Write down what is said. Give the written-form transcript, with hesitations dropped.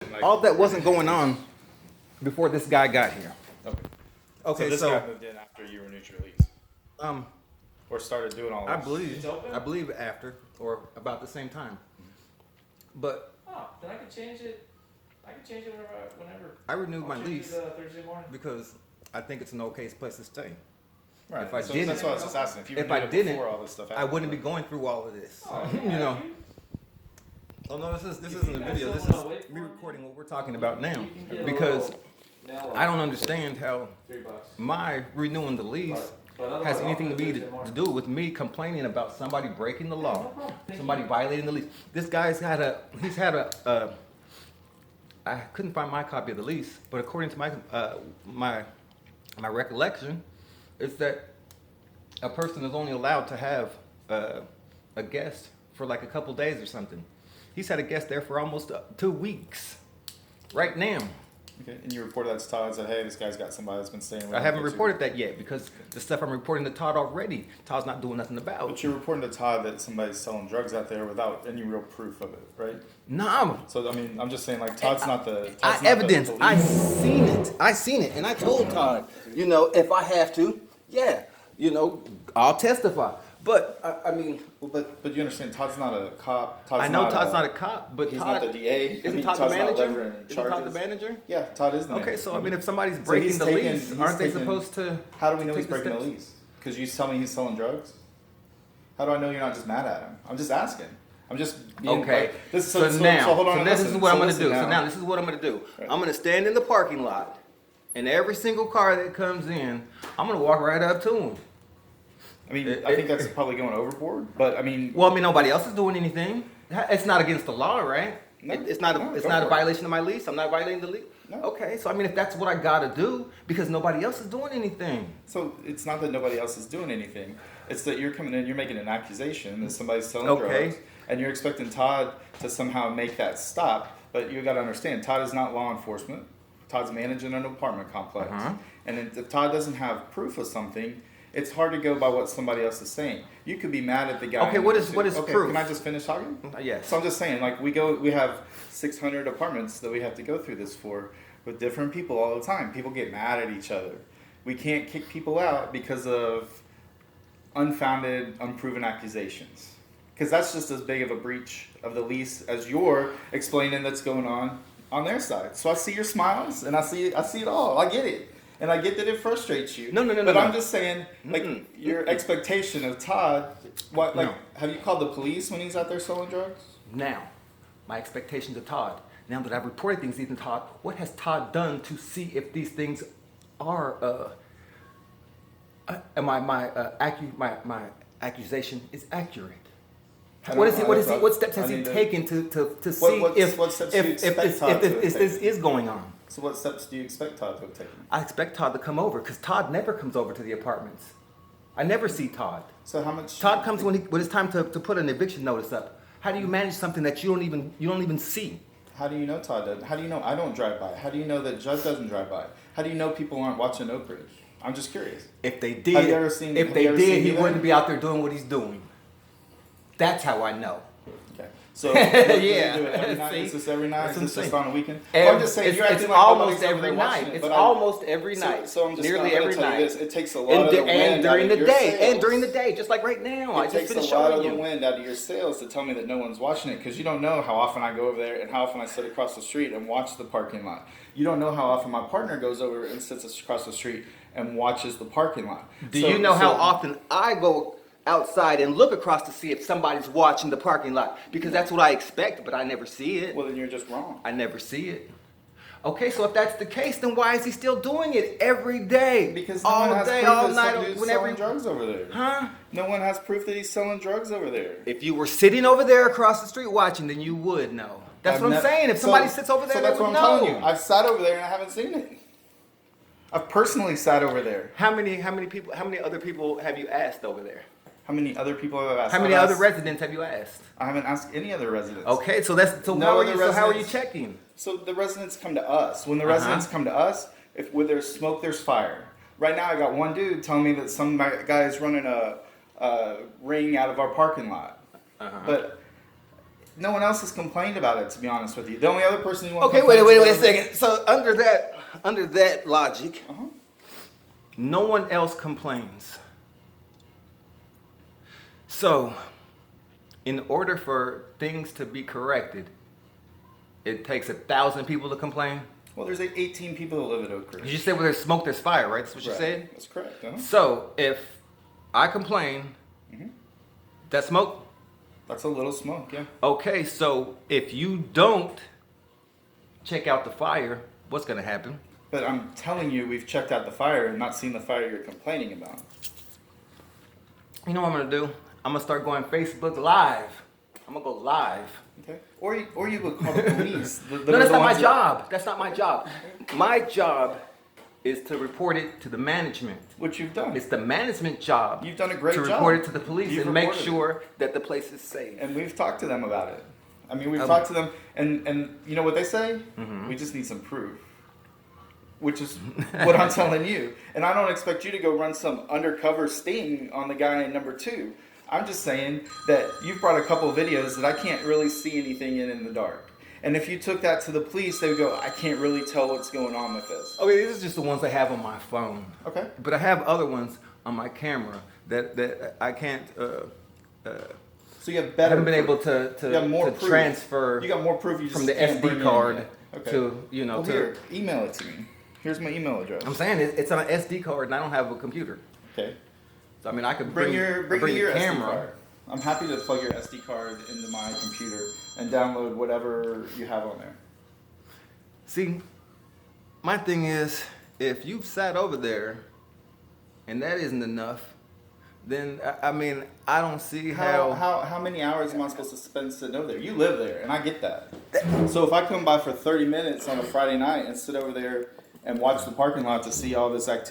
Like, All that wasn't going on before this guy got here. Okay. Okay, So this so guy moved in after you were neutral release, um, or started doing all this. I believe after or about the same time. But Oh, then I can change it. I can change it whenever. I renewed my I'll change lease it, Thursday morning. because I think it's an okay place to stay. Right. If I so didn't- that's what I was just asking. If you If I renewed it didn't, before all this stuff I happened. wouldn't be going through all of this. Oh, You yeah, know. you- Oh no, this isn't a you video. guys This don't wanna is wait for me it? recording what we're talking about now You can get a because little nail I don't understand how $3. my renewing the lease But otherwise, has I'll anything to do it be Thursday to morning. do with me complaining about somebody breaking the No law, problem. Thank somebody you. violating the lease. This guy's had I couldn't find my copy of the lease, but according to my recollection, it's that a person is only allowed to have a guest for like a couple days or something. He's had a guest there for almost 2 weeks, right now. Okay. And you reported that to Todd and said, "Hey, this guy's got somebody that's been staying with I him haven't for 2 reported that yet because the stuff I'm reporting to Todd already, Todd's not doing nothing about. But you're reporting to Todd that somebody's selling drugs out there without any real proof of it, right? Nah, So I mean, I'm just saying, like, Todd's not the. Todd's I not the evidence. police. I seen it, and I told Todd, you know, if I have to, yeah, you know, I'll testify. But I mean, Well, but you understand, Todd's not a cop. Todd's I know not Todd's not a cop, but He's Todd not the DA. isn't Todd the Todd's not manager? delivering Isn't Todd the charges. manager? Yeah, Todd is the Okay, manager. so I mean, if somebody's So breaking he's the taken- lease, he's aren't they taken- supposed to? How do we know he's take the breaking the steps? lease? Because you tell me he's selling drugs. How do I know you're not just mad at him? I'm just asking. I'm just being Okay. like, this. So now, hold on. so this is listen. what So I'm gonna listen do. So now this is what I'm gonna do. Right. I'm gonna stand in the parking lot, and every single car that comes in, I'm gonna walk right up to him. I mean, I think that's probably going overboard. But I mean, Well, I mean, nobody else is doing anything. It's not against the law, right? No, It's not. no, It's go not a for it. violation of my lease. I'm not violating the lease. No. Okay, so I mean, if that's what I gotta do, because nobody else is doing anything. so it's not that nobody else is doing anything. It's that you're coming in, you're making an accusation that somebody's selling Okay. drugs, and you're expecting Todd to somehow make that stop. But you got to understand, Todd is not law enforcement. Todd's managing an apartment complex, Uh-huh. and if Todd doesn't have proof of something, it's hard to go by what somebody else is saying. You could be mad at the guy. Okay, what is okay, proof? Can I just finish talking? Yes. So I'm just saying, like we have 600 apartments that we have to go through this for with different people all the time. People get mad at each other. We can't kick people out because of unfounded, unproven accusations. Because that's just as big of a breach of the lease as you're explaining that's going on their side. So I see your smiles and I see it all. I get it. And I get that it frustrates you. No, But no. I'm just saying, like, your expectation of Todd, what, like, No. have you called the police when he's out there selling drugs? Now, my expectations of Todd. Now that I've reported things to Todd, what has Todd done to see if these things are my accusation is accurate? I What don't is he? know. What is he? I- What steps I has he need to- taken to see what steps do you expect Todd to have if this is going on? So what steps do you expect Todd to have taken? I expect Todd to come over because Todd never comes over to the apartments. I never see Todd. So how much? Todd comes when it's time to put an eviction notice up. How do you manage something that you don't even see? How do you know Todd doesn't? How do you know I don't drive by? How do you know that Judd doesn't drive by? How do you know people aren't watching Oak Ridge? I'm just curious. If they did, Have you ever seen- if have they you ever did, seen he either? wouldn't be out there doing what he's doing. That's how I know. Okay. So Yeah. you do it every night? See? Is this every night? That's Is this what I'm just saying. on a weekend? Well, I'm just saying, you're it's acting like almost nobody's over every there watching night. it, It's but almost every so- night. So I'm just nearly gonna every tell you night. this, it takes a lot of the wind And during out the of your day, sails. and during the day, just like right now. I It just takes finished a lot showing of the you. wind out of your sails to tell me that no one's watching it because you don't know how often I go over there and how often I sit across the street and watch the parking lot. You don't know how often my partner goes over and sits across the street and watches the parking lot. Do you know how often I go outside and look across to see if somebody's watching the parking lot? Because that's what I expect, but I never see it. Well, then you're just wrong. I never see it. Okay, so if that's the case, then why is he still doing it every day? Because no all one has day, proof all that night, some dude's whenever. selling drugs over there. Huh? No one has proof that he's selling drugs over there. If you were sitting over there across the street watching, then you would know. That's I've what I'm nev- saying. If so- somebody sits over there, so they that's would what I'm know. telling you. I've sat over there and I haven't seen it. I've personally sat over there. How many other people have you asked over there? How many other people have asked? How many I've other asked- residents have you asked? I haven't asked any other residents. Okay, so No how other are you residents- checking? So the residents come to us. When the residents come to us, if where there's smoke, there's fire. Right now, I got one dude telling me that some guy is running a ring out of our parking lot. But no one else has complained about it, to be honest with you. The only other person you want Okay, to wait a second. So under that logic, Uh-huh. no one else complains. So, in order for things to be corrected, it takes 1,000 people to complain. Well, there's like 18 people that live at Oak Ridge. You said where there's smoke, there's fire, right? That's what you Right. said? That's correct. Uh-huh. So, if I complain, that smoke? That's a little smoke, yeah. Okay, so if you don't check out the fire, what's going to happen? But I'm telling you, we've checked out the fire and not seen the fire you're complaining about. You know what I'm going to do? I'm going to start going Facebook Live. I'm going to go live. Okay. Or you would call the police. No, that's not my job. That's not my job. My job is to report it to the management. Which you've done. It's the management job. You've done a great to job. report it to the police You've and make reported it. sure that the place is safe. And we've talked to them about it. I mean, we've talked to them, and you know what they say? We just need some proof. Which is what I'm telling you. And I don't expect you to go run some undercover sting on the guy in number 2. I'm just saying that you've brought a couple of videos that I can't really see anything in the dark. And if you took that to the police, they would go, I can't really tell what's going on with this. Okay, these are just the ones I have on my phone. Okay. But I have other ones on my camera that I can't. So you have better. I haven't been proof. able You got more to proof. transfer You got more proof. You just from the can't bring SD in card yet. Okay. to Well, to. here, email it to me. Here's my email address. I'm saying it's on an SD card and I don't have a computer. Okay. So I mean I could Bring your the SD card. I'm happy to plug your SD card into my computer and download whatever you have on there. See, my thing is, if you've sat over there and that isn't enough, then I mean I don't see How many hours am I supposed to spend sitting over there? You live there, and I get that. So if I come by for 30 minutes on a Friday night and sit over there and watch the parking lot to see all this activity.